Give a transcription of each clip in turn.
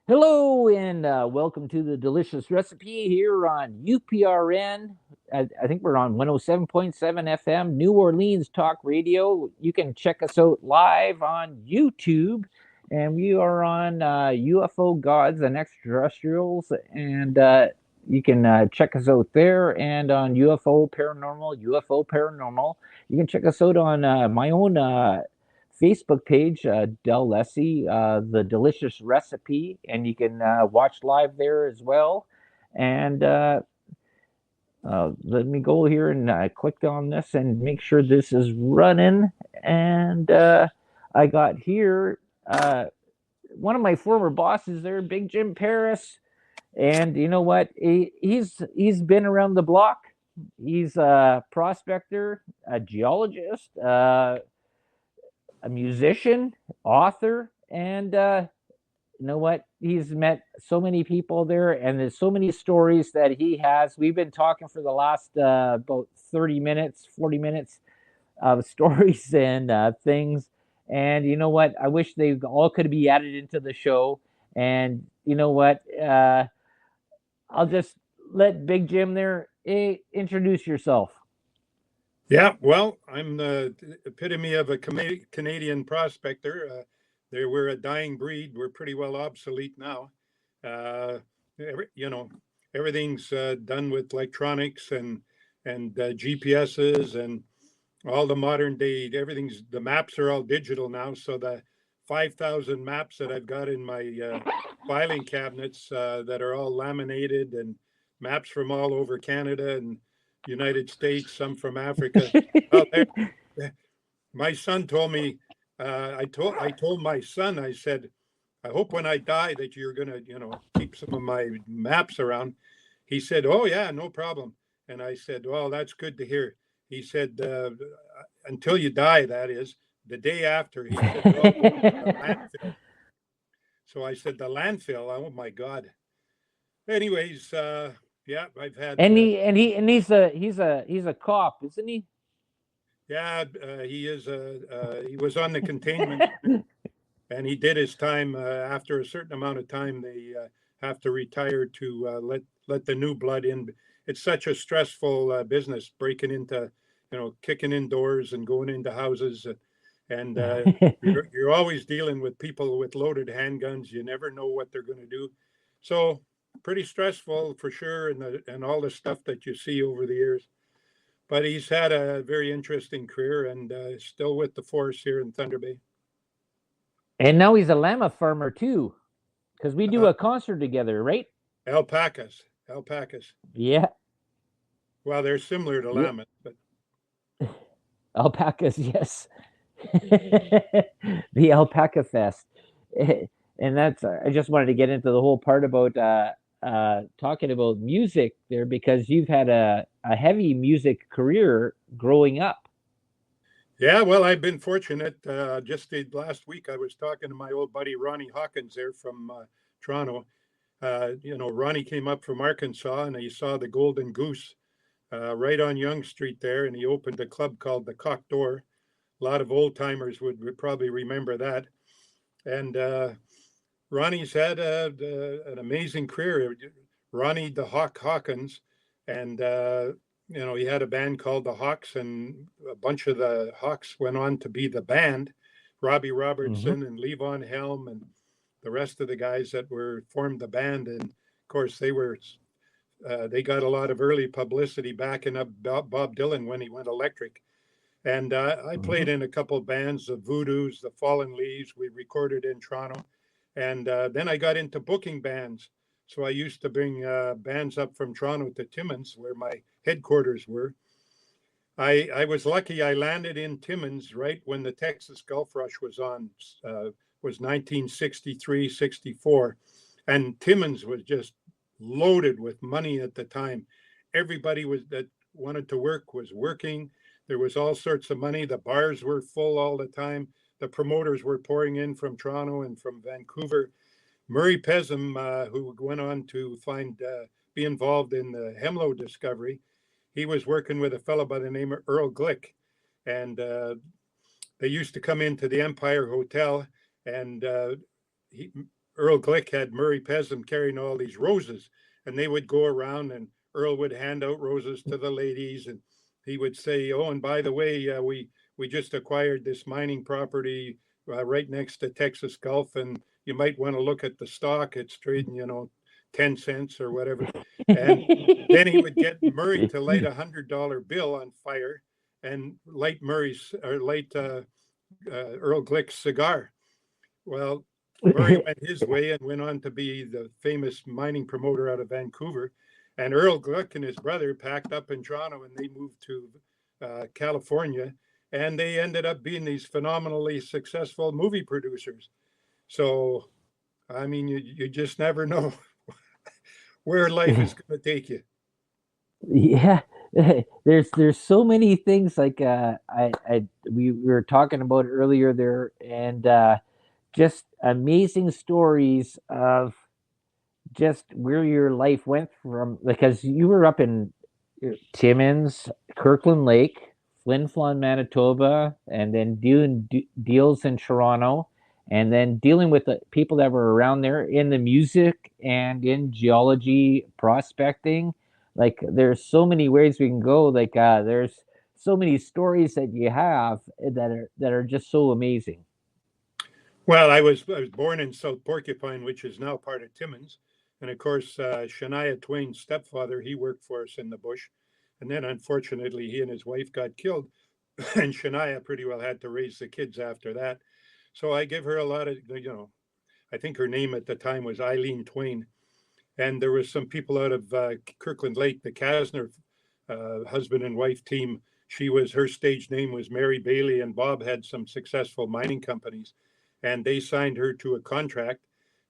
Hello and welcome to the delicious recipe here on UPRN. I think we're on 107.7 FM, New Orleans Talk Radio. You can check us out live on YouTube, and we are on UFO Gods and Extraterrestrials, and you can check us out there and on UFO Paranormal. You can check us out on my own Facebook page, Del Lessie, The Delicious Recipe, and you can watch live there as well. And let me go here and click on this and make sure this is running. And I got here one of my former bosses there, Big Jim Parres. And you know what? He's been around the block. He's a prospector, a geologist, a musician, author, and you know what? He's met so many people there, and there's so many stories that he has. We've been talking for the last about 30 minutes, 40 minutes of stories and things. And you know what? I wish they all could be added into the show. And you know what? I'll just let Big Jim there introduce yourself. Yeah, well, I'm the epitome of a Canadian prospector. We're a dying breed. We're pretty well obsolete now. Uh, Everything's done with electronics and GPSs and all the modern day. The maps are all digital now. So the 5,000 maps that I've got in my filing cabinets that are all laminated and maps from all over Canada and United States, some from Africa. Well, my son told me, I told my son, I said, I hope when I die that you're gonna, keep some of my maps around. He said, oh yeah, no problem. And I said, well, that's good to hear. He said, until you die, that is. The day after, he said, well, the landfill. So I said, the landfill. Oh my God. Anyways, yeah, I've had. He's a cop, isn't he? Yeah, he is. He was on the containment, and he did his time. After a certain amount of time, they have to retire to let the new blood in. It's such a stressful business, breaking into, kicking in doors and going into houses, and you're always dealing with people with loaded handguns. You never know what they're going to do, so pretty stressful for sure, and all the stuff that you see over the years. But he's had a very interesting career and still with the force here in Thunder Bay. And now he's a llama farmer too, because we do a concert together, right? Alpacas. Yeah. Well, they're similar to llamas, but alpacas, yes. The Alpaca Fest. And that's, I just wanted to get into the whole part about talking about music there, because you've had a heavy music career growing up. Yeah, well, I've been fortunate. Just last week, I was talking to my old buddy Ronnie Hawkins there from Toronto. Ronnie came up from Arkansas and he saw the Golden Goose right on Yonge Street there, and he opened a club called the Cock Door. A lot of old timers would probably remember that. And Ronnie's had an amazing career. Ronnie the Hawk Hawkins, and he had a band called the Hawks, and a bunch of the Hawks went on to be the band. Robbie Robertson and Levon Helm and the rest of the guys that were formed the band, and of course they got a lot of early publicity backing up Bob Dylan when he went electric. And I played in a couple of bands, the Voodoos, the Fallen Leaves. We recorded in Toronto. And then I got into booking bands. So I used to bring bands up from Toronto to Timmins, where my headquarters were. I was lucky I landed in Timmins right when the Texas Gulf Rush was on, was 1963, 64. And Timmins was just loaded with money at the time. Everybody that wanted to work was working. There was all sorts of money. The bars were full all the time. The promoters were pouring in from Toronto and from Vancouver. Murray Pesum, who went on to be involved in the Hemlo discovery, he was working with a fellow by the name of Earl Glick. And they used to come into the Empire Hotel, and Earl Glick had Murray Pesum carrying all these roses, and they would go around, and Earl would hand out roses to the ladies, and he would say, "Oh, and by the way, we just acquired this mining property right next to Texas Gulf, and you might want to look at the stock. It's trading, 10 cents or whatever." And then he would get Murray to light $100 bill on fire and light Earl Glick's cigar. Well, Murray went his way and went on to be the famous mining promoter out of Vancouver. And Earl Glick and his brother packed up in Toronto and they moved to California. And they ended up being these phenomenally successful movie producers. So, I mean, you just never know where life is going to take you. Yeah, there's so many things like we were talking about earlier there, and just amazing stories of just where your life went from, because you were up in Timmins, Kirkland Lake, Flin Flon, Manitoba, and then doing deals in Toronto, and then dealing with the people that were around there in the music and in geology prospecting. Like there's so many ways we can go. Like there's so many stories that you have that are just so amazing. Well, I was born in South Porcupine, which is now part of Timmins, and of course, Shania Twain's stepfather, he worked for us in the bush, and then unfortunately, he and his wife got killed, and Shania pretty well had to raise the kids after that. So I give her a lot of, I think her name at the time was Eileen Twain, and there was some people out of Kirkland Lake, the Kasner husband and wife team. Her stage name was Mary Bailey, and Bob had some successful mining companies, and they signed her to a contract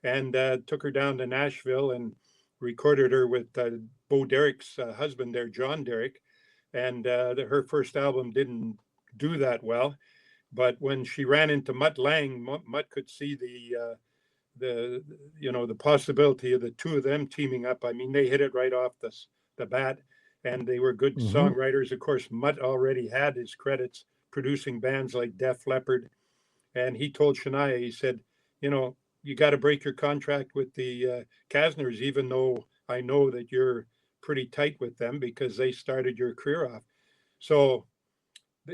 and took her down to Nashville and recorded her with Bo Derrick's husband there, John Derrick, and her first album didn't do that well. But when she ran into Mutt Lang, Mutt could see the possibility of the two of them teaming up. I mean, they hit it right off the bat, and they were good Mm-hmm. songwriters. Of course, Mutt already had his credits producing bands like Def Leppard, and he told Shania, he said, you got to break your contract with the Kasners, even though I know that you're pretty tight with them because they started your career off. So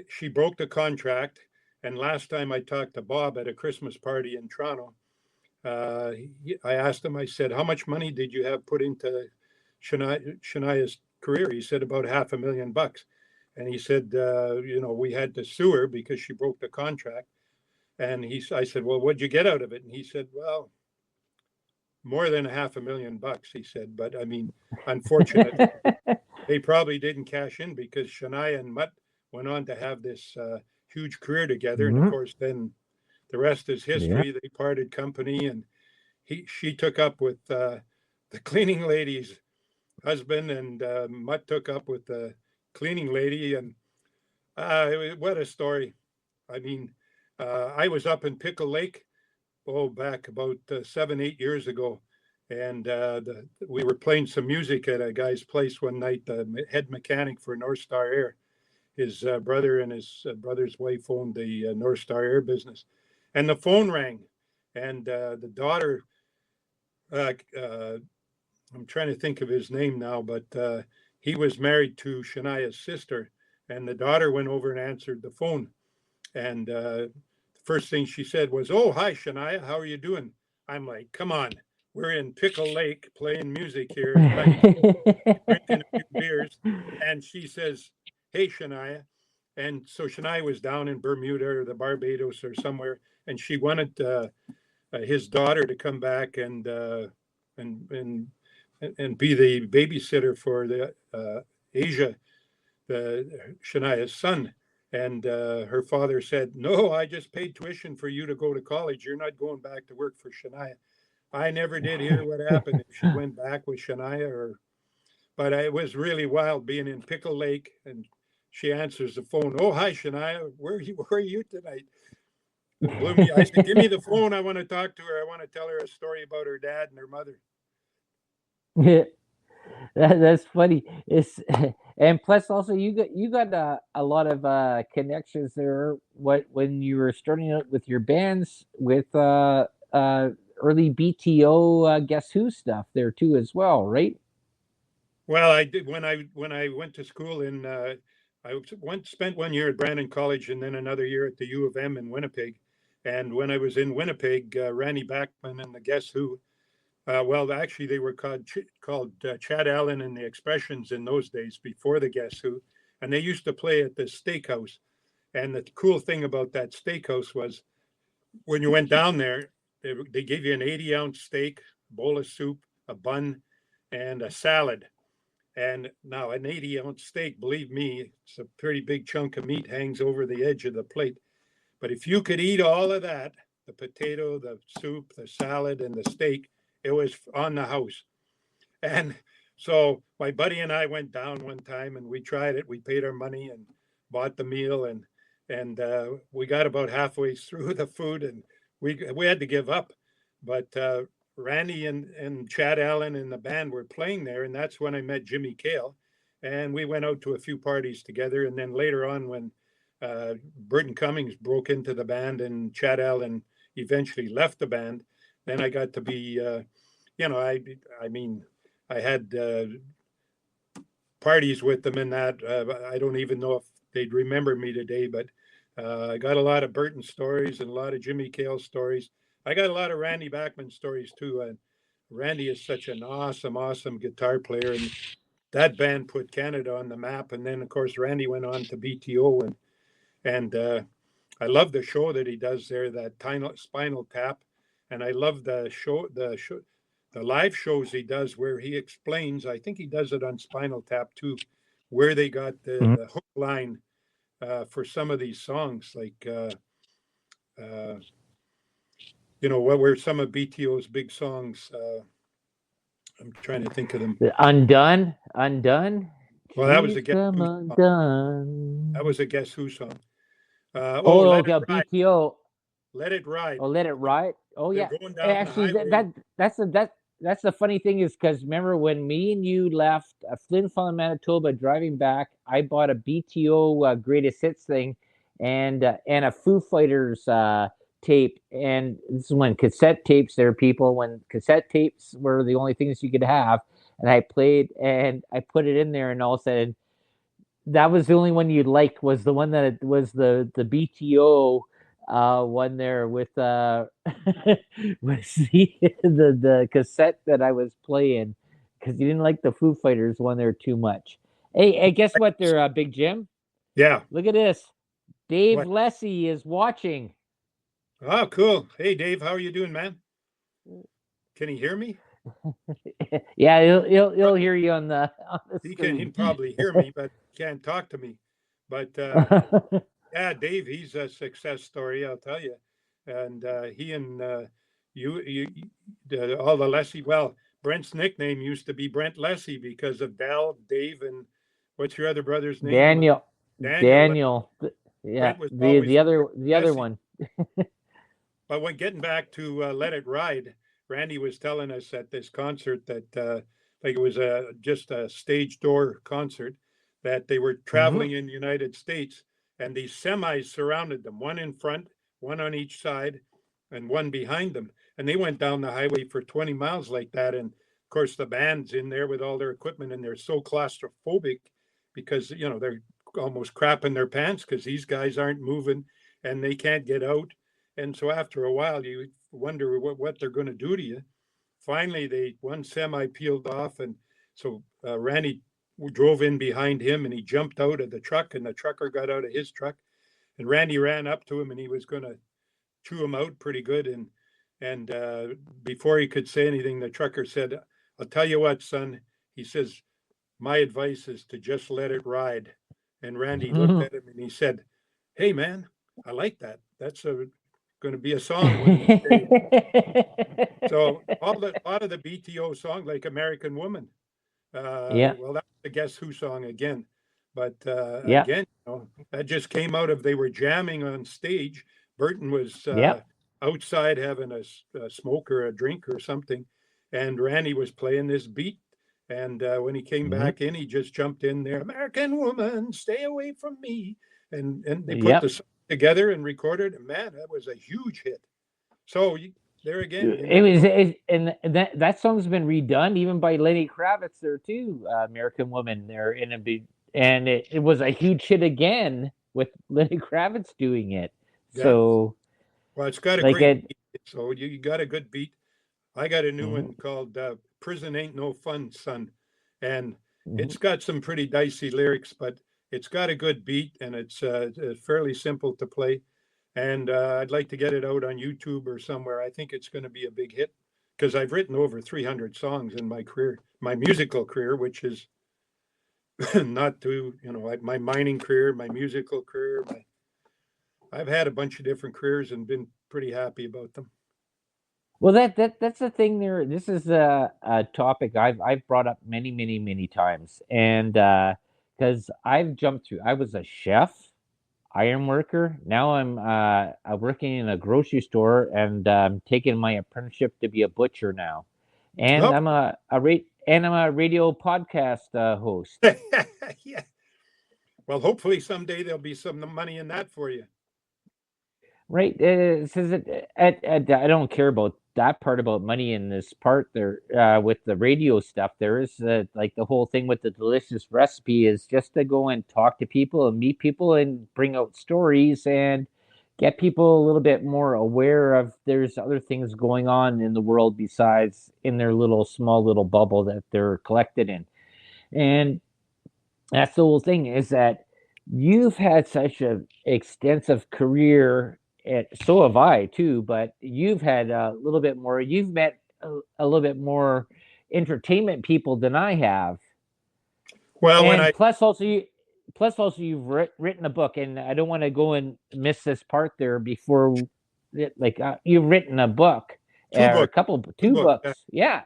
she broke the contract. And last time I talked to Bob at a Christmas party in Toronto, I asked him, I said, how much money did you have put into Shania's career? He said, about $500,000. And he said, we had to sue her because she broke the contract. And I said, well, what'd you get out of it? And he said, well, more than $500,000, he said. But I mean, unfortunately, they probably didn't cash in because Shania and Mutt went on to have this huge career together. And of Mm-hmm. course, then the rest is Yeah. history. They parted company, and she took up with the cleaning lady's husband, and Mutt took up with the cleaning lady. And what a story! I mean, I was up in Pickle Lake, back about 7, 8 years ago, and we were playing some music at a guy's place one night. The head mechanic for North Star Air, his brother and his brother's wife owned the North Star Air business, and the phone rang, and the daughter. Uh, uh, I'm trying to think of his name now, but he was married to Shania's sister, and the daughter went over and answered the phone. And the first thing she said was, "Oh, hi, Shania. How are you doing?" I'm like, "Come on. We're in Pickle Lake playing music here at night, drinking a few beers." And she says, "Hey, Shania." And so Shania was down in Bermuda or the Barbados or somewhere, and she wanted his daughter to come back and and and be the babysitter for the Asia, the Shania's son. And her father said, "No, I just paid tuition for you to go to college. You're not going back to work for Shania." I never did hear what happened if she went back with Shania, but it was really wild being in Pickle Lake, and she answers the phone. "Oh, hi, Shania. Where are you tonight?" It blew me. I said, "Give me the phone. I want to talk to her. I want to tell her a story about her dad and her mother." Yeah, that's funny. It's and plus also you got a lot of connections there. What when you were starting out with your bands with early BTO Guess Who stuff there too as well, right? Well, I did when I went to school in spent 1 year at Brandon College and then another year at the U of M in Winnipeg. And when I was in Winnipeg, Randy Bachman and the Guess Who, well, actually they were called Chad Allen and the Expressions in those days before the Guess Who, and they used to play at this steakhouse. And the cool thing about that steakhouse was when you went down there, they gave you an 80-ounce steak, bowl of soup, a bun, and a salad. And now an 80-ounce steak, believe me, it's a pretty big chunk of meat hangs over the edge of the plate. But if you could eat all of that, the potato, the soup, the salad, and the steak, it was on the house. And so my buddy and I went down one time and we tried it. We paid our money and bought the meal, and we got about halfway through the food and we had to give up. But Randy and Chad Allen and the band were playing there, and that's when I met Jimmy Cale, and we went out to a few parties together. And then later on, when Burton Cummings broke into the band and Chad Allen eventually left the band, then I got to be, I mean, I had parties with them in that. I don't even know if they'd remember me today, but I got a lot of Burton stories and a lot of Jimmy Cale stories. I got a lot of Randy Bachman stories too. And Randy is such an awesome, awesome guitar player. And that band put Canada on the map. And then, of course, Randy went on to BTO. And I love the show that he does there, that Spinal Tap. And I love the live shows he does where he explains, I think he does it on Spinal Tap too, where they got the hook line for some of these songs, like, what were some of BTO's big songs? I'm trying to think of them. Undone. Well, that was a Please Guess come Who song. undone. That was a Guess Who song. Let it Okay, ride. BTO. Let it ride. Oh, let it ride. Oh They're yeah. going down the Actually, highway. that's the funny thing is because remember when me and you left Flin Flon, Manitoba, driving back, I bought a BTO greatest hits thing, and a Foo Fighters tape. And this is when cassette tapes. There, people, when cassette tapes were the only things you could have. And I played and I put it in there, and all of a sudden that was the only one you liked was the one that was the BTO one there with was the cassette that I was playing because you didn't like the Foo Fighters one there too much. Hey, guess what there, Big Jim? Yeah. Look at this. Dave What? Lessie is watching. Oh, cool. Hey, Dave, how are you doing, man? Can he hear me? Yeah, he'll hear you on the He screen. can probably hear me, but can't talk to me. But yeah, Dave, he's a success story, I'll tell you. And he and all the Lessie. Well, Brent's nickname used to be Brent Lessie because of Dal, Dave, and what's your other brother's name? Daniel, Daniel. Daniel, yeah, Brent was the always other Lessie. one. But when getting back to Let It Ride, Randy was telling us at this concert that like it was just a stage door concert, that they were Hmm. traveling in the United States and these semis surrounded them, one in front, one on each side, and one behind them. And they went down the highway for 20 miles like that. And of course, the band's in there with all their equipment and they're so claustrophobic because, they're almost crapping their pants because these guys aren't moving and they can't get out. And so after a while, you wonder what they're going to do to you. Finally, one semi peeled off, and so Randy drove in behind him, and he jumped out of the truck, and the trucker got out of his truck, and Randy ran up to him, and he was going to chew him out pretty good, and before he could say anything, the trucker said, "I'll tell you what, son." He says, "My advice is to just let it ride." And Randy looked at him and he said, "Hey, man, I like that. That's going to be a song one of these days." So a lot of the BTO songs, like American Woman, Yeah, well, that's the Guess Who song again. But yeah, again, that just came out of they were jamming on stage. Burton was yeah. outside having a smoke or a drink or something, and Randy was playing this beat. And when he came Hmm. back in, he just jumped in there, "American Woman, stay away from me," and they put the Yep. song together and recorded. And man, that was a huge hit. So there again, you It never was, know. and that song's been redone even by Lenny Kravitz there too. American Woman there in a big, and it was a huge hit again with Lenny Kravitz doing it. Yeah. So Well, it's got a like great it. beat. So you got a good beat. I got a new Mhm, one called Prison Ain't No Fun, Son. And mhm. it's got some pretty dicey lyrics, but it's got a good beat and it's fairly simple to play. And I'd like to get it out on YouTube or somewhere. I think it's going to be a big hit because I've written over 300 songs in my career, my musical career, which is not to, my mining career, my musical career. I've had a bunch of different careers and been pretty happy about them. Well, that's the thing there. This is a topic I've brought up many times, and because I've jumped through. I was a chef, iron worker. Now I'm working in a grocery store, and taking my apprenticeship to be a butcher now. And Nope. I'm a radio podcast host. Yeah. Well, hopefully someday there'll be some money in that for you. Right. It says I don't care about that part about money in this part there with the radio stuff. There is like the whole thing with the delicious recipe is just to go and talk to people and meet people and bring out stories and get people a little bit more aware of there's other things going on in the world besides in their little small little bubble that they're collected in. And that's the whole thing is that you've had such an extensive career, and so have I too, but you've had a little bit more, you've met a little bit more entertainment people than I have. Well, when And I plus also you've written a book, and I don't want to go and miss this part there before like you've written a book two or a books, couple two two books, yeah, books. Yeah.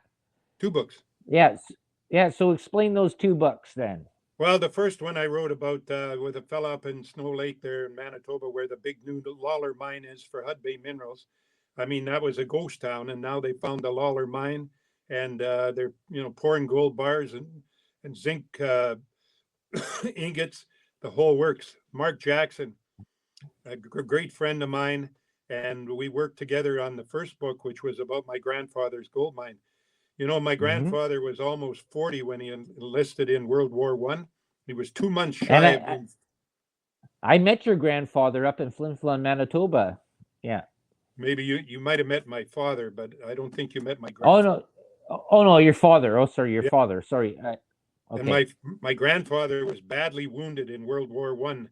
two books. Yes. Yeah, so explain those two books then. Well, the first one I wrote about with a fella up in Snow Lake there in Manitoba, where the big new Lawler mine is for Hudbay Minerals. I mean, that was a ghost town, and now they found the Lawler mine, and they're pouring gold bars and zinc ingots, the whole works. Mark Jackson, a great friend of mine, and we worked together on the first book, which was about my grandfather's gold mine. My Hmm. grandfather was almost 40 when he enlisted in World War One. He was 2 months And shy of I, being. I met your grandfather up in Flin Flon, Manitoba. Yeah. Maybe you might have met my father, but I don't think you met my Oh grandfather. no. Oh no, your father. Oh, sorry, your Yeah, father. Sorry. and Okay. my grandfather was badly wounded in World War One.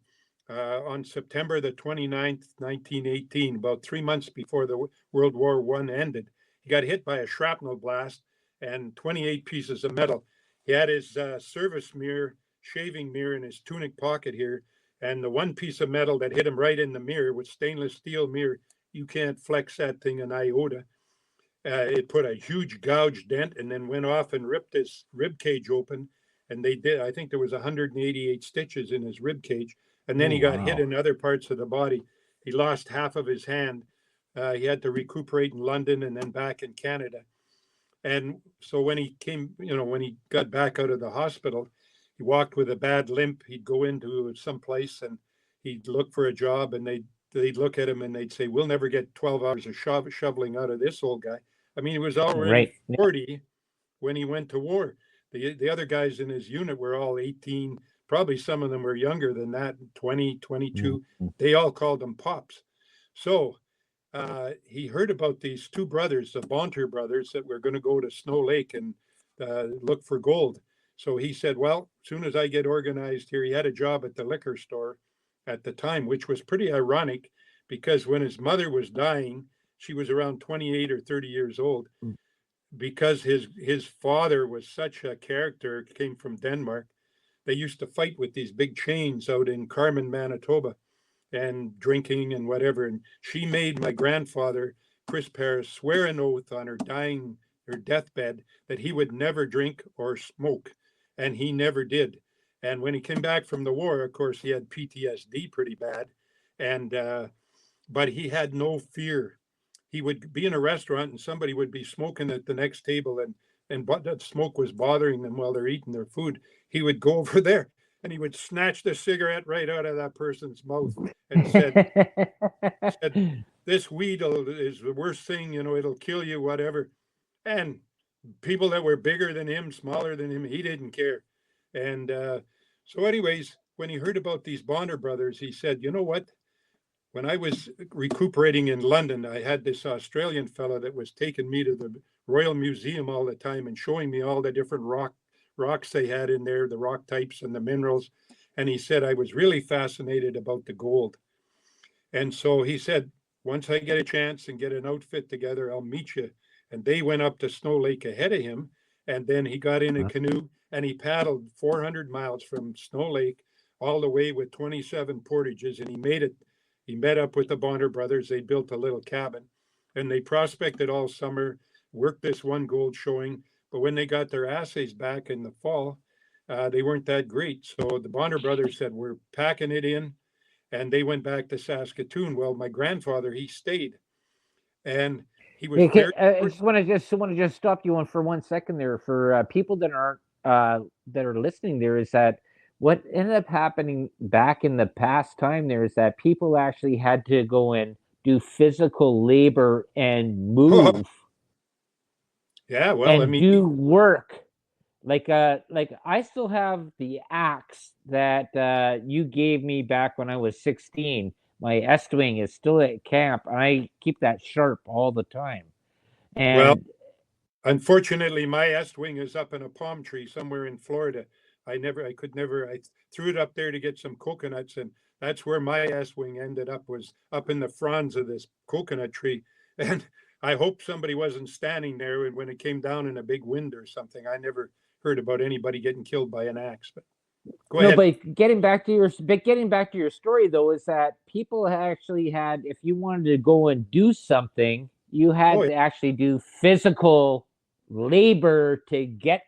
On September the 29th, 1918, about 3 months before the World War One ended, he got hit by a shrapnel blast and 28 pieces of metal. He had his service mirror, shaving mirror in his tunic pocket here, and the one piece of metal that hit him right in the mirror was stainless steel mirror. You can't flex that thing an iota. It put a huge gouge dent and then went off and ripped his rib cage open. And they did, I think there was 188 stitches in his rib cage. And then Oh he got hit wow. in other parts of the body. He lost half of his hand. He had to recuperate in London and then back in Canada. And so when he came, when he got back out of the hospital, he walked with a bad limp. He'd go into some place and he'd look for a job, and they'd look at him and they'd say, "We'll never get 12 hours of shoveling out of this old guy." I mean, he was already Right. Yeah. 40 when he went to war. The other guys in his unit were all 18. Probably some of them were younger than that, 20, 22. Mhm. They all called them pops. So he heard about these two brothers, the Bonter brothers, that were going to go to Snow Lake and look for gold. So he said, "Well, as soon as I get organized here," he had a job at the liquor store at the time, which was pretty ironic because when his mother was dying, she was around 28 or 30 years old. Because his father was such a character, came from Denmark. They used to fight with these big chains out in Carmen, Manitoba, and drinking and whatever. And she made my grandfather, Chris Parres, swear an oath on her deathbed, that he would never drink or smoke. And he never did. And when he came back from the war, of course, he had PTSD pretty bad. And, but he had no fear. He would be in a restaurant and somebody would be smoking at the next table, and but that smoke was bothering them while they're eating their food. He would go over there and he would snatch the cigarette right out of that person's mouth and said this weed is the worst thing, it'll kill you, whatever. And people that were bigger than him, smaller than him, he didn't care. And so, anyways, when he heard about these Bonner brothers, he said, you know what? When I was recuperating in London, I had this Australian fellow that was taking me to the Royal Museum all the time and showing me all the different rocks they had in there, the rock types and the minerals. And he said I was really fascinated about the gold. And so he said, once I get a chance and get an outfit together, I'll meet you. And they went up to Snow Lake ahead of him. And then he got in a canoe and he paddled 400 miles from Snow Lake all the way with 27 portages. And he made it. He met up with the Bonner brothers. They built a little cabin and they prospected all summer, worked this one gold showing. But when they got their assays back in the fall, they weren't that great. So the Bonner brothers said, we're packing it in. And they went back to Saskatoon. Well, my grandfather, he stayed, and he was Okay, very. I just stop you on for 1 second there for people that aren't that are listening. There is that what ended up happening back in the past time. There is that people actually had to go and do physical labor and Oh, move yeah, well, I and mean, do work. Like I still have the axe that you gave me back when I was 16. My Estwing is still at camp, and I keep that sharp all the time. well, And unfortunately, my est wing is up in a palm tree somewhere in Florida. I threw it up there to get some coconuts, and that's where my est wing ended up, was up in the fronds of this coconut tree. And I hope somebody wasn't standing there when it came down in a big wind or something. I never heard about anybody getting killed by an axe, but go no, ahead. but getting back to your story though, is that people actually had, if you wanted to go and do something, you Oh, had yeah. to actually do physical labor to get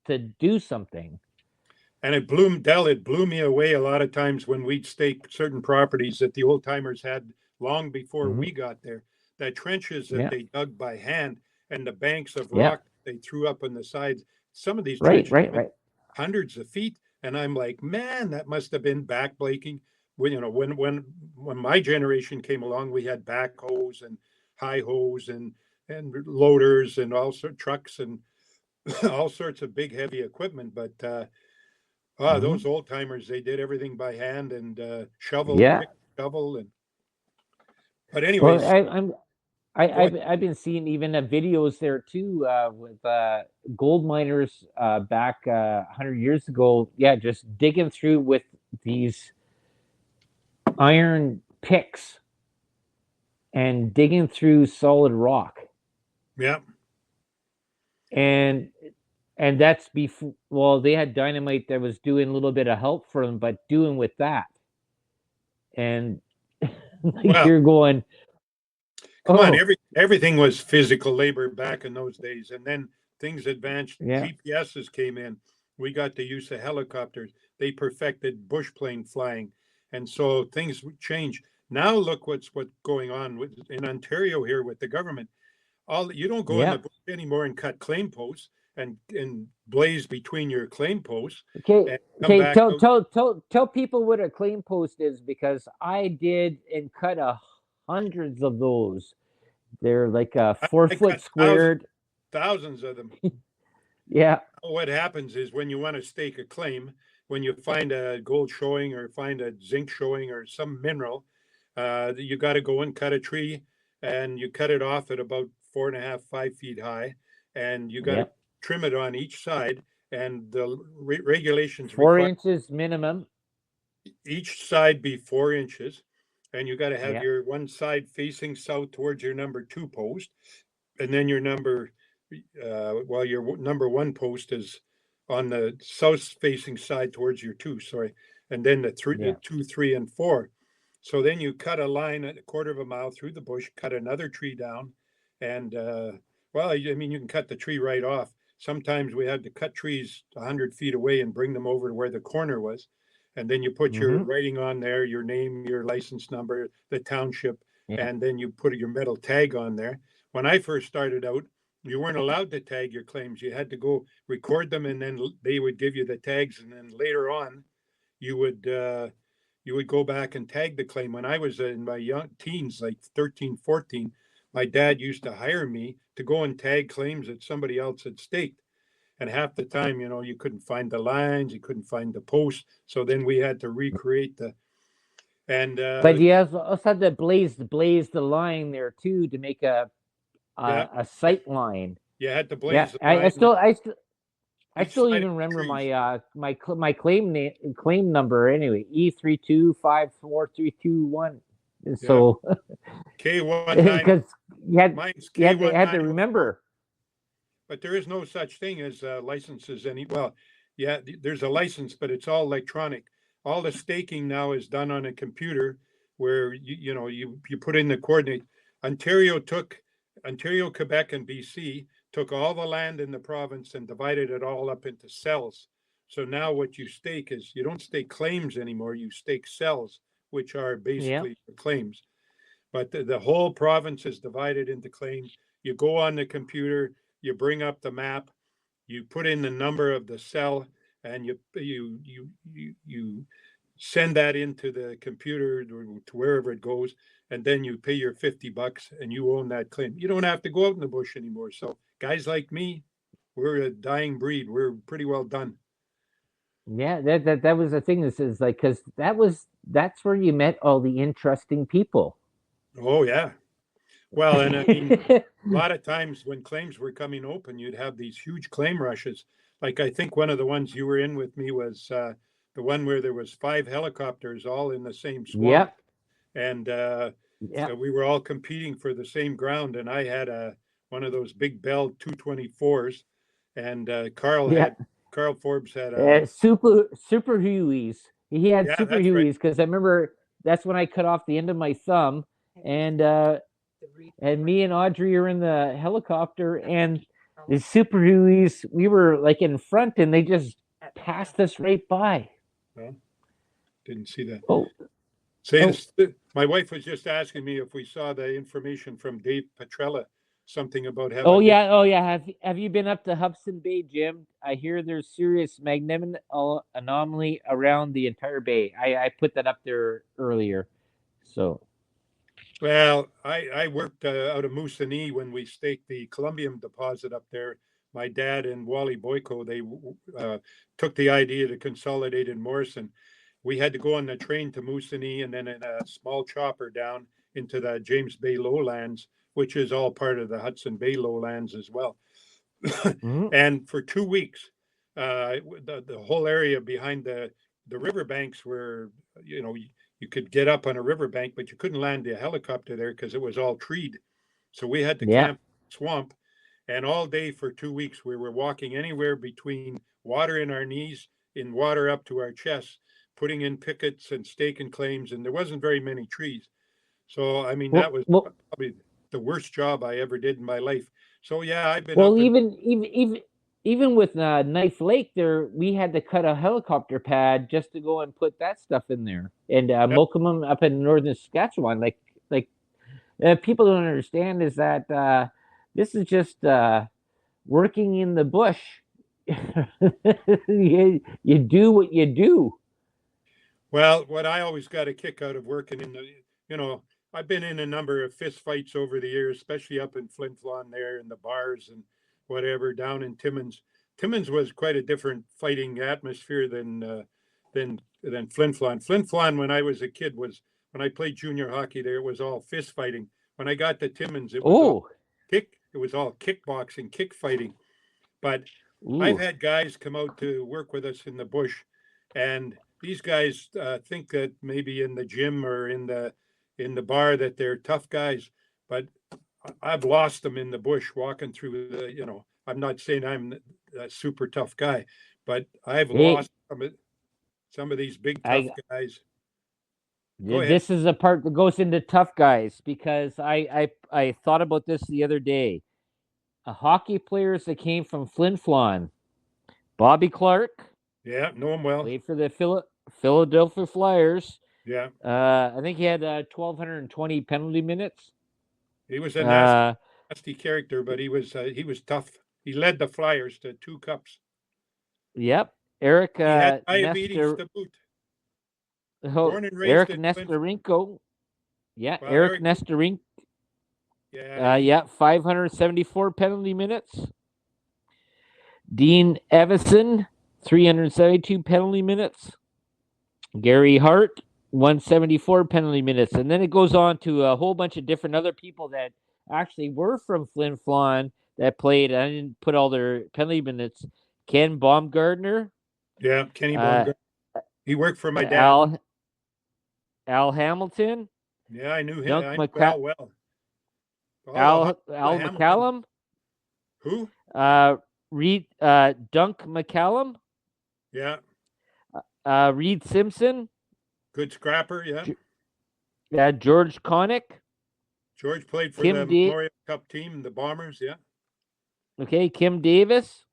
to do something. And it blew me away a lot of times when we'd stake certain properties that the old timers had long before Hmm. we got there. The trenches that Yeah, they dug by hand and the banks of yeah, rock they threw up on the sides. Some of these right, trenches right, went right. hundreds of feet, and I'm like, man, that must have been backbreaking. When my generation came along, we had backhoes and high hoes and loaders and all sorts of trucks and all sorts of big heavy equipment, but Hmm. those old timers, they did everything by hand and shovel, Yeah. pick, shovel, and but Well, anyways, go ahead. I've been seeing even videos there too with gold miners back 100 years ago. Yeah, just digging through with these iron picks and digging through solid rock, Yeah, and that's before. Well, they had dynamite that was doing a little bit of help for them, but doing with that, and like well, you're going, come on, oh everything was physical labor back in those days, and then things advanced. yeah, GPSs came in. We got the use of helicopters. They perfected bush plane flying, and so things would change. Now look what's going on in Ontario here with the government. All you don't go in yeah. the bush anymore and cut claim posts and blaze between your claim posts Okay, and come okay. back out. Tell people what a claim post is, because I did and cut hundreds of those. They're like I, 4 foot cut thousands, squared. thousands of them. Yeah, What happens is when you want to stake a claim, when you find a gold showing or find a zinc showing or some mineral, you got to go and cut a tree, and you cut it off at about 4.5, 5 feet high, and you got yeah. to trim it on each side. And the regulations Four require inches minimum. each side be 4 inches, and you got to have Yeah, your one side facing south towards your number two post, and then your number one post is on the south facing side towards your two, sorry, and then the yeah, two, three, and four. So then you cut a line at a quarter of a mile through the bush, cut another tree down, and well, I mean, you can cut the tree right off. Sometimes we had to cut trees 100 feet away and bring them over to where the corner was. And then you put your mm-hmm, writing on there, your name, your license number, the township, yeah, and then you put your metal tag on there. When I first started out, you weren't allowed to tag your claims. You had to go record them, and then they would give you the tags. And then later on, you would you would go back and tag the claim. When I was in my young teens, like 13, 14, my dad used to hire me to go and tag claims that somebody else had staked. And half the time, you couldn't find the lines, you couldn't find the post. So then we had to recreate and But you also had to blaze the line there too to make yeah, a sight line. you had to Yeah, blaze the line. I Each still side of even remember the trees. my claim number anyway, E325431. Yeah. So K19, because mine's you had to K1904. remember. But there is no such thing as licenses well, yeah, there's a license, but it's all electronic. All the staking now is done on a computer where you put in the coordinate. Ontario took Ontario, Quebec, and BC took all the land in the province and divided it all up into cells. So now what you stake is you don't stake claims anymore, you stake cells, which are Yeah, basically claims. But the whole province is divided into claims. You go on the computer, you bring up the map, you put in the number of the cell, and you send that into the computer to wherever it goes, and then you pay your $50 and you own that claim. You don't have to go out in the bush anymore. So guys like me, we're a dying breed. We're pretty well done. yeah. That was the thing. This is like because that's where you met all the interesting people. Oh yeah. Well, and I mean, a lot of times when claims were coming open, you'd have these huge claim rushes. Like I think one of the ones you were in with me was the one where there was 5 helicopters all in the same swamp, Yep, and yep, we were all competing for the same ground. And I had one of those big Bell 224s, and yeah. Carl Forbes had a Super Hueys. He had yeah, Super that's right. Hueys because I remember that's when I cut off the end of my thumb, and me and Audrey are in the helicopter, and the Super Hueys. We were like in front, and they just passed us right by. Well, didn't see that. Oh, Say oh, this, my wife was just asking me if we saw the information from Dave Petrella, something about oh having. yeah, oh yeah. Have you been up to Hudson Bay, Jim? I hear there's serious magnetic anomaly around the entire bay. I put that up there earlier, so. Well, I worked out of Moosonee when we staked the Columbium deposit up there. My dad and Wally Boyko, they took the idea to consolidate in Morrison. We had to go on the train to Moosonee and then in a small chopper down into the James Bay lowlands, which is all part of the Hudson Bay lowlands as well. Mhm. And for 2 weeks, the whole area behind the riverbanks were, you could get up on a riverbank, but you couldn't land a helicopter there because it was all treed. So we had to Yeah. camp in the swamp, and all day for 2 weeks we were walking anywhere between water in our knees, in water up to our chests, putting in pickets and staking claims, and there wasn't very many trees. So I mean that Well, was well, probably the worst job I ever did in my life. So yeah, I've been well. up and Even with Knife Lake, there we had to cut a helicopter pad just to go and put that stuff in there, and yeah, Mokumum up in northern Saskatchewan. Like people don't understand is that this is just working in the bush. You do what you do. well, what I always got a kick out of working you know, I've been in a number of fist fights over the years, especially up in Flin Flon there in the bars and whatever down in Timmins. Timmins was quite a different fighting atmosphere than Flin Flon. Flin Flon, when I was a kid, was when I played junior hockey there, it was all fist fighting. When I got to Timmins, Oh, it was all kickboxing, kick fighting. But I've ooh, had guys come out to work with us in the bush, and these guys think that maybe in the gym or in the bar that they're tough guys, but I've lost them in the bush walking through the. I'm not saying I'm a super tough guy, but I've hey, lost some of these big tough I guys. Go ahead. this is a part that goes into tough guys because I thought about this the other day. Hockey players that came from Flin Flon, Bobby Clark Yeah, know him well. played for the Philadelphia Flyers. Yeah, I think he had 1,220 penalty minutes. he was a nasty, Uh, nasty character, but he was tough. He led the Flyers to 2 cups. yep. Eric He had diabetes Nestor. to boot. Oh, Born and raised Eric in Flin. Nestorenko. Yeah, Well, Eric Eric, Nestorenko. yeah, he, Yeah, 574 penalty minutes. Dean Evison, 372 penalty minutes. Gary Hart, 174 penalty minutes. And then it goes on to a whole bunch of different other people that actually were from Flin Flon that played. I didn't put all their penalty minutes. Ken Baumgartner, yeah, Kenny uh, Baumgart. He worked for my dad. Al Al Hamilton, Yeah, I knew him. Dunk I knew McCa- Al well. Oh, Al Hamilton. McCallum, Who? Reed Dunk McCallum, Yeah, Reed Simpson, good scrapper. Yeah, George Connick, George played for Kim the D. Memorial Cup team, the Bombers. Yeah, Okay, Kim Davis,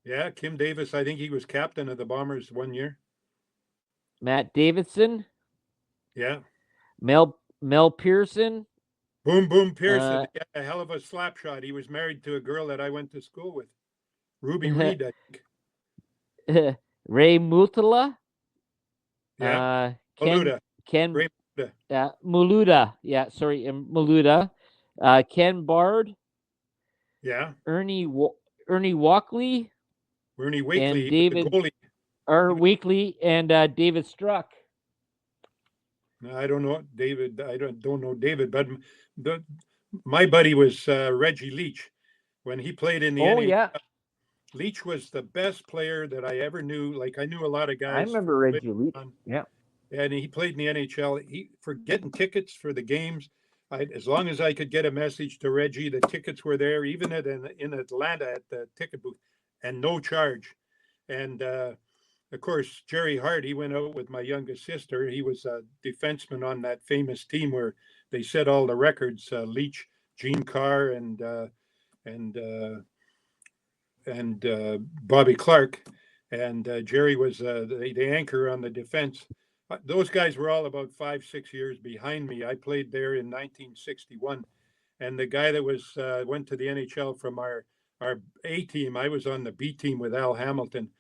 yeah. Kim Davis. I think he was captain of the Bombers one year. Matt Davidson, Yeah. Mel Pearson, Boom Boom Pearson. uh, He had a hell of a slap shot. He was married to a girl that I went to school with, Ruby Reed. I think. Ray Mutala, Yeah, Ken Maluda. Ken Ray Maluda. Muluda, yeah, sorry, Muluda, Ken Bard, Yeah, Ernie Walkley, Ernie and Wakely, the David goalie. Weekly and David Struck. I don't know David. I don't know David, but the, my buddy was Reggie Leach when he played in the Oh NHL. yeah, Leach was the best player that I ever knew. Like I knew a lot of I guys remember from Reggie Leach. Lebanon, Yeah. and he played in the NHL. He for getting tickets for the games. As long as I could get a message to Reggie, the tickets were there, even in Atlanta at the ticket booth, and no charge. And of course, Jerry Hart, he went out with my youngest sister. He was a defenseman on that famous team where they set all the records. Leach, Gene Carr, and Bobby Clark, and Jerry was the anchor on the defense. Those guys were all about 5, 6 years behind me. I played there in 1961, and the guy that was went to the NHL from our A team, I was on the B team with Al Hamilton.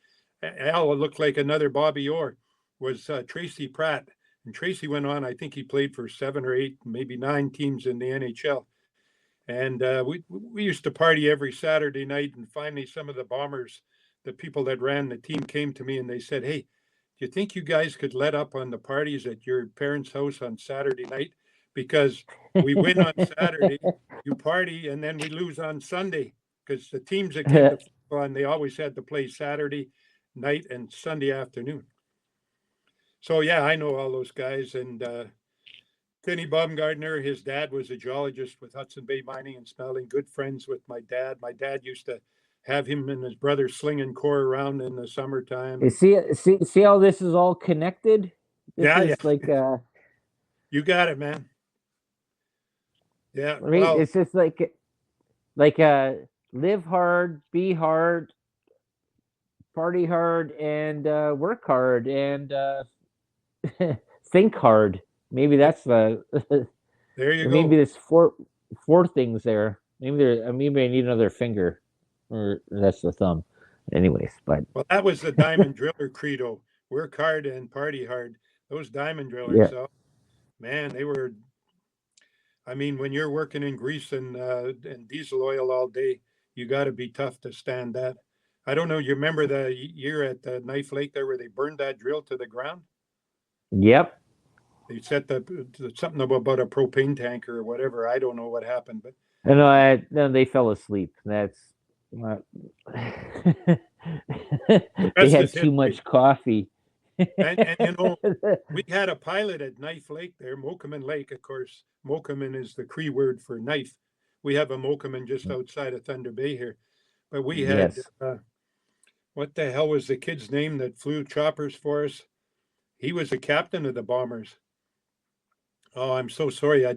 Al looked like another Bobby Orr. Was Tracy Pratt, and Tracy went on. I think he played for 7 or 8, maybe 9 teams in the NHL. And we used to party every Saturday night. And finally, some of the Bombers, the people that ran the team, came to me and they said, "Hey, do you think you guys could let up on the parties at your parents' house on Saturday night? Because we win on Saturday, you party, and then we lose on Sunday. Because the teams that came to fun, they always had to play Saturday night and Sunday afternoon. So yeah, I know all those guys, and Kenny Baumgartner, his dad was a geologist with Hudson Bay Mining and Smelting, good friends with my dad. My dad used to have him and his brother slinging core around in the summertime. You And see how this is all connected? This yeah, yeah, is like you got it, man. Yeah, right? well, It's just like live hard, be hard, party hard, and work hard, and think hard. Maybe yeah, that's the there you maybe go. there's four things there. Maybe I need another finger, or that's the thumb. Anyways, but Well, that was the diamond driller credo: work hard and party hard. Those diamond yeah, drillers, oh man, they were. I mean, when you're working in grease and diesel oil all day, you got to be tough to stand that. I don't know. You remember the year at Knife Lake there where they burned that drill to the ground? yep. They set something about a propane tanker or whatever. I don't know what happened, but And then they fell asleep. That's not. the They rest had is too history. much coffee. And you know, we had a pilot at Knife Lake there, Mokumen Lake. Of course, Mokumen is the Cree word for knife. We have a Mokumen just outside of Thunder Bay here, but we had Yes. what the hell was the kid's name that flew choppers for us? He was the captain of the bombers. Oh, I'm so sorry. I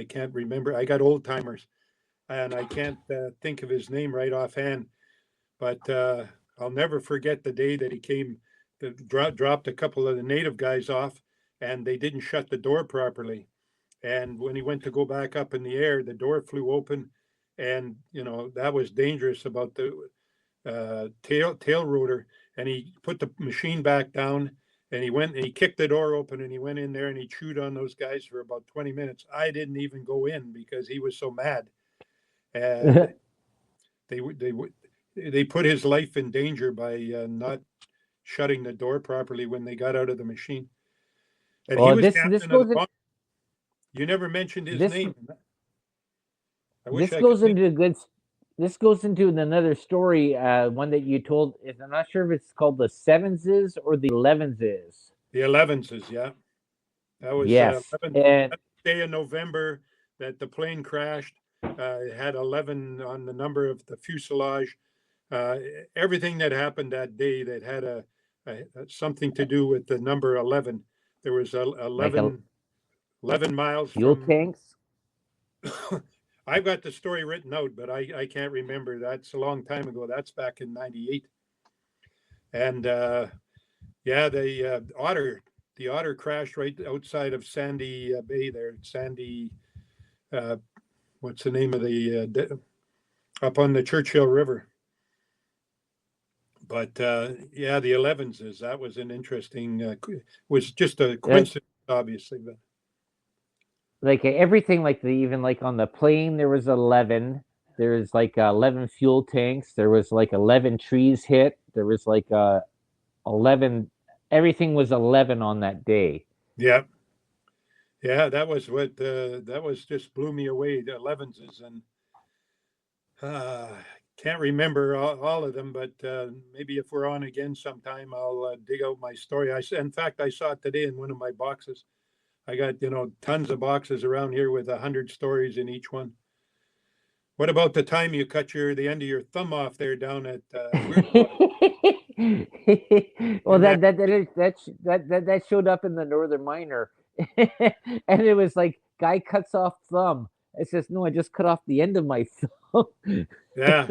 can't remember. I got old timers and I can't think of his name right offhand. But I'll never forget the day that he came, dropped a couple of the native guys off, and they didn't shut the door properly. And when he went to go back up in the air, the door flew open, and you know that was dangerous about the tail rotor. And he put the machine back down, And he went and he kicked the door open and he went in there and he chewed on those guys for about 20 minutes. I didn't even go in because he was so mad. And they they they put his life in danger by not shutting the door properly when they got out of the machine. And he Well, was this captain of the goes in, bomb. You never mentioned his this name. I wish this I could goes think. into a good. This goes into another story, one that you told. I'm not sure if it's called the Sevenses or the Elevenses. The 11s, yeah. That was Yes, 11th and day of November that the plane crashed. It had 11 on the number of the fuselage. Uh, Everything that happened that day that had something to do with the number 11. There was like a 11 miles fuel from. tanks. I've got the story written out, but I can't remember. That's a long time ago. That's back in '98. And yeah, the otter crashed right outside of Sandy Bay there. Sandy, uh, what's the name of up on the Churchill River? But yeah, the 11s is that was an interesting. Was just a That coincidence, obviously, but like everything, like even like on the plane, there was 11. There was like 11 fuel tanks. There was like 11 trees hit. There was like 11. Everything was 11 on that day. yeah, yeah, that was what that was just blew me away. The 11s is and uh, can't remember all of them, but maybe if we're on again sometime, I'll dig out my story. In fact, I saw it today in one of my boxes. I got tons of boxes around here with 100 stories in each one. What about the time you cut the end of your thumb off there down at Weirdwater? Well, Remember that showed up in the Northern Miner, and it was like guy cuts off thumb. It says no, I just cut off the end of my thumb. Yeah.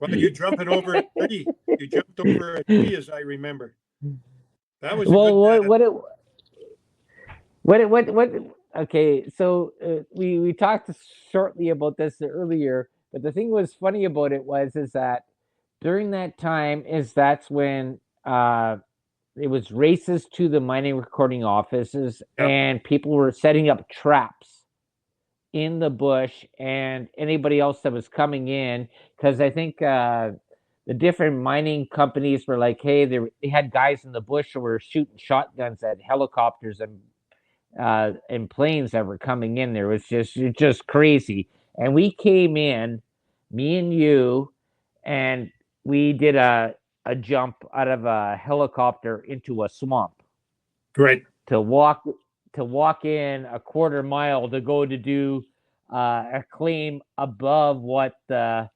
Well, you jumping over a tree. You jumped over a tree, as I remember. That was a Well, good. what? Okay, so we talked shortly about this earlier, but the thing was funny about it was is that during that time is that's when it was races to the mining recording offices Yep. and people were setting up traps in the bush and anybody else that was coming in because I think the different mining companies were like, hey, they had guys in the bush who were shooting shotguns at helicopters and planes that were coming in. There was just crazy, and we came in, me and you, and we did a jump out of a helicopter into a swamp Great. to walk to walk in a quarter mile to go to do a claim above what the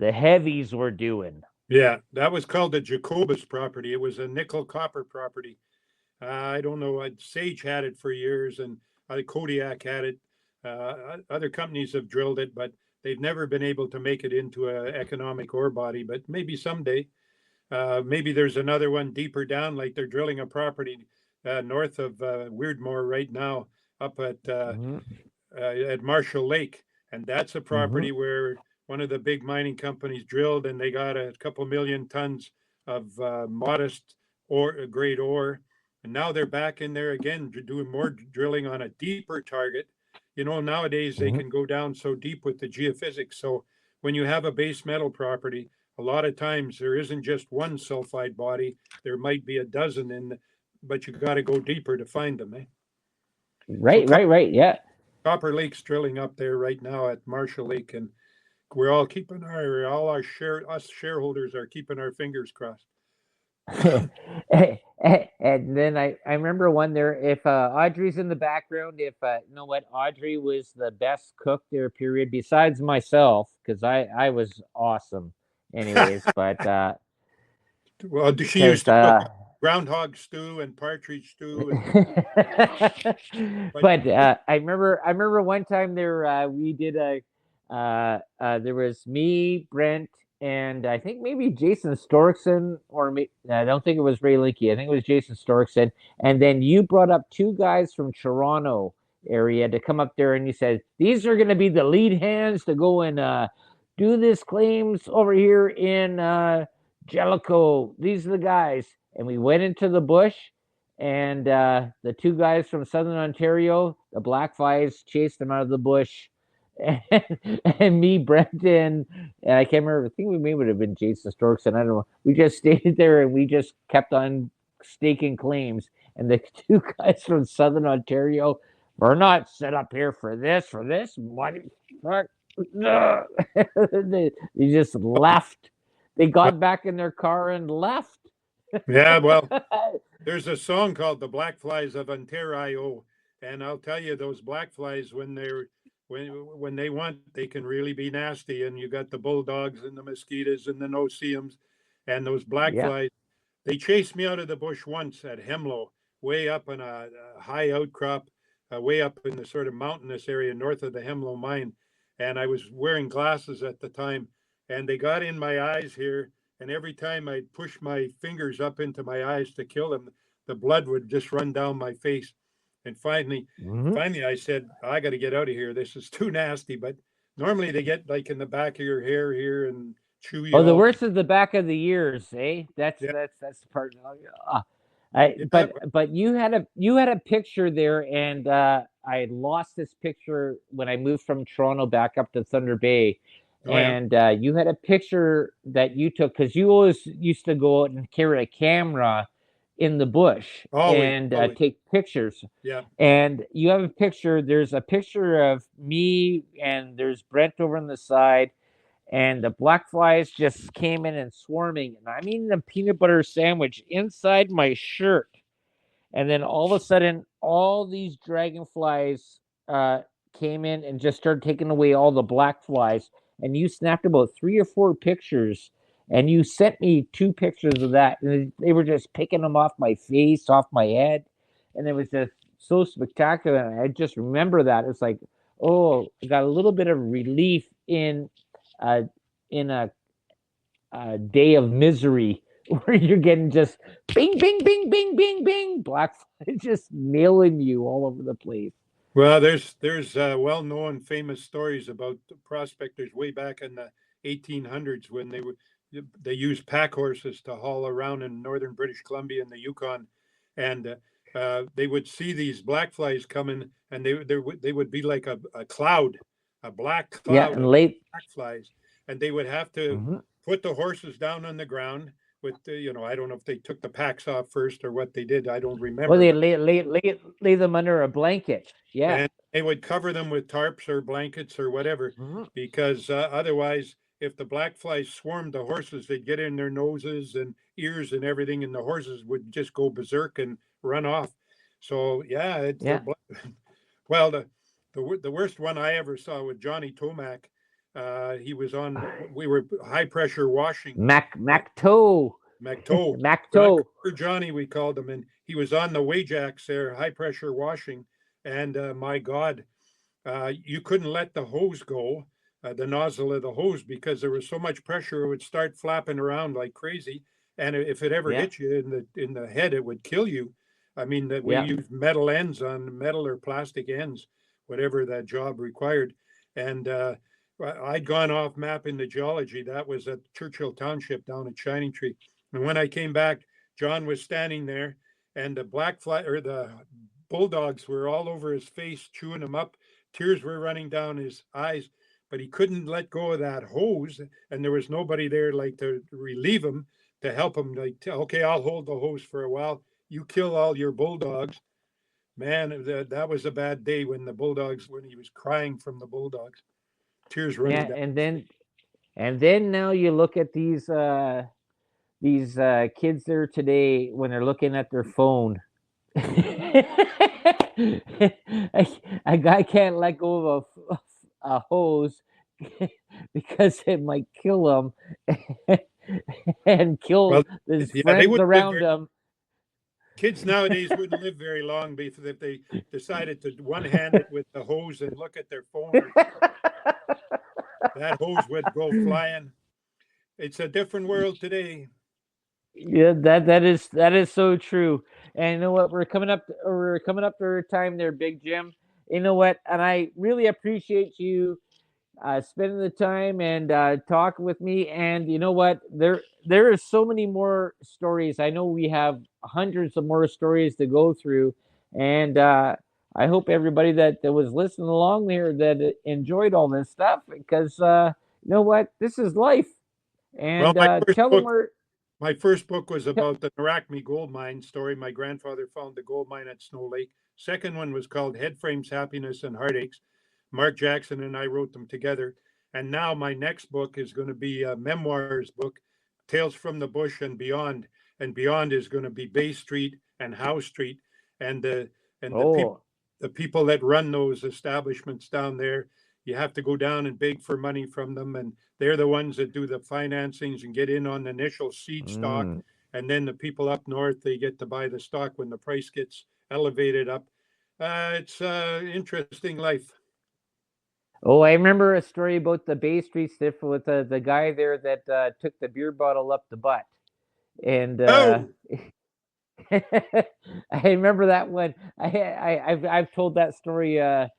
heavies were doing. Yeah, that was called the Jacobus property. It was a nickel copper property. I don't know. Sage had it for years, and Kodiak had it. Other companies have drilled it, but they've never been able to make it into an economic ore body. But maybe someday. Maybe there's another one deeper down, like they're drilling a property north of Weirdmore right now, up Mm-hmm. at Marshall Lake, and that's a Mm-hmm. property where one of the big mining companies drilled, and they got a couple million tons of modest ore, grade ore, and now they're back in there again, doing more drilling on a deeper target. Nowadays they Mm-hmm. can go down so deep with the geophysics. So when you have a base metal property, a lot of times there isn't just one sulfide body; there might be a dozen but you got to go deeper to find them. So Right. Yeah. Copper Lake's drilling up there right now at Marshall Lake, and we're all keeping us shareholders are keeping our fingers crossed. And then I remember one there. If Audrey's in the background, if you know what, Audrey was the best cook there, period, besides myself, because I was awesome, anyways. But Well, she used because to cook groundhog stew and partridge stew, but but I remember one time there we did there was me, Brent, and I think maybe Jason Storkson, or I don't think it was Ray Linky. I think it was Jason Storkson. And then you brought up two guys from Toronto area to come up there, and you said these are going to be the lead hands to go and do this claims over here in Jellicoe. These are the guys. And we went into the bush, and the two guys from Southern Ontario, the black flies, chased them out of the bush. And, and me, Brendan, and I can't remember. I think we may would have been Jason Storks, and I don't know. We just stayed there and we just kept on staking claims. And the two guys from Southern Ontario, we're not set up here for this. What? Fuck. No. They just left. They Well, got back in their car and left. yeah, well, there's a song called "The Black Flies of Ontario," and I'll tell you, those black flies when they want, they can really be nasty. And you got the bulldogs and the mosquitoes and the no-see-ums, and those black Yeah. flies. They chased me out of the bush once at Hemlo, way up in a high outcrop, way up in the sort of mountainous area north of the Hemlo mine. And I was wearing glasses at the time, and they got in my eyes here. And every time I'd push my fingers up into my eyes to kill them, the blood would just run down my face. And Mhm. finally, I said, I got to get out of here. This is too nasty. But normally they get like in the back of your hair here and chew Oh, you the all. worst is the back of the ears, eh? Yeah, That's the part. I yeah. but you had a picture there, and I lost this picture when I moved from Toronto back up to Thunder Bay, Oh, yeah. and you had a picture that you took because you always used to go out and carry a camera in the bush Always, and always. take pictures. Yeah. And you have a picture. There's a picture of me, and there's Brent over on the side, and the black flies just came in and swarming. And I'm eating a peanut butter sandwich inside my shirt. And then all of a sudden, all these dragonflies uh, came in and just started taking away all the black flies. And you snapped about 3 or 4 pictures, and you sent me 2 pictures of that. And they were just picking them off my face, off my head. And it was just so spectacular. And I just remember that. It's like, oh, I got a little bit of relief uh, in a day of misery where you're getting just bing, bing, bing, bing, bing, bing, black flies just nailing you all over the place. Well, there's well-known famous stories about the prospectors way back in the 1800s when they used pack horses to haul around in northern British Columbia and the Yukon, and they would see these black flies coming, and they would be like a cloud, a black Yeah, cloud and of late. black flies, and they would have to Mm-hmm. put the horses down on the ground with I don't know if they took the packs off first or what they did. I don't Well, remember, they but lay them under a blanket. Yeah. and they would cover them with tarps or blankets or whatever, Mm-hmm. because otherwise, if the black flies swarmed the horses, they'd get in their noses and ears and everything, and the horses would just go berserk and run off. So yeah, Yeah. well, the worst one I ever saw was Johnny Tomac. He was on. We were high pressure washing. Macto. McTow, Macto. Johnny, we called him, and he was on the Wajax there, high pressure washing, and my God, you couldn't let the hose go, the nozzle of the hose, because there was so much pressure, it would start flapping around like crazy, and if it ever Yeah. hit you in the head, it would kill you. I mean, that we Yeah. used metal ends on metal or plastic ends, whatever that job required, and I'd gone off mapping the geology. That was at Churchill Township down at Shining Tree, and when I came back, John was standing there, and the black fly or the bulldogs were all over his face, chewing him up. Tears were running down his eyes, but he couldn't let go of that hose, and there was nobody there like to relieve him, to help him. Like, okay, I'll hold the hose for a while. You kill all your bulldogs, man. That was a bad day when he was crying from the bulldogs, tears running Yeah. down his face. And then now you look at these kids there today when they're looking at their phone. A guy can't let go of a hose because it might kill him and Well, kill his yeah, they friends wouldn't live around very. him. Kids nowadays wouldn't live very long if they decided to one hand it with the hose and look at their phone or that hose would go flying. It's a different world today. Yeah, that is so true. And you know what? We're coming up to our time there, Big Jim. You know what? And I really appreciate you spending the time and talking with me. And you know what? There is so many more stories. I know we have hundreds of more stories to go through, and I hope everybody that was listening along there that enjoyed all this stuff because you know what? This is life. Well, And my first tell them book where. My first book was Te- about the Narachme gold mine story. My grandfather found the gold mine at Snow Lake. Second one was called Headframes, Happiness, and Heartaches. Mark Jackson and I wrote them together. And now my next book is going to be a memoirs book, Tales from the Bush and Beyond. And beyond is going to be Bay Street and Howe Street, and oh, the people that run those establishments down there. You have to go down and beg for money from them, and they're the ones that do the financings and get in on the initial seed stock. mm. And then the people up north, they get to buy the stock when the price gets elevated up. It's interesting life. Oh, I remember a story about the Bay Street stiff with the guy there that took the beer bottle up the butt. And Oh, I remember that one. I've told that story about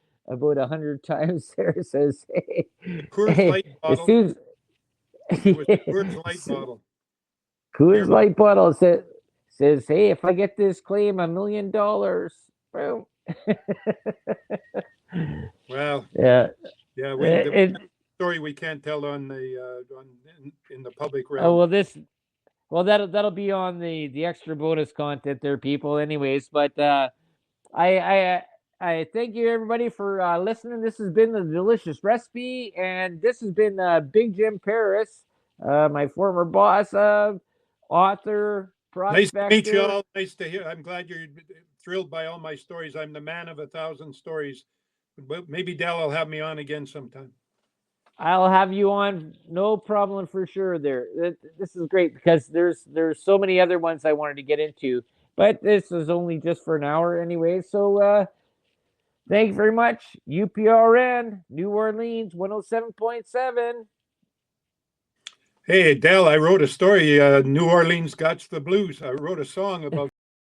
100 times. There says, the Coors hey, Light as bottle. soon It was the as Coors Light bottle, beer Coors bottle. Light bottle says, hey, if I get this claim, $1 million. Boom. Well, Yeah. yeah, the It, story we can't tell on the in the public oh realm. well, that'll be on the extra bonus content there, people. Anyways, but I I I thank you everybody for listening. This has been the delicious recipe, and this has been Big Jim Parres, my former boss, author, Nice to meet you prospector. all. Nice to hear. I'm glad you're thrilled by all my stories. I'm the man of 1,000 stories. But maybe Dell will have me on again sometime. I'll have you on, no problem for sure. This is great because there's so many other ones I wanted to get into, but this is only just for an hour anyway. So thank you very much. UPRN, New Orleans, 107.7. Hey, Dell, I wrote a story. New Orleans got the blues. I wrote a song about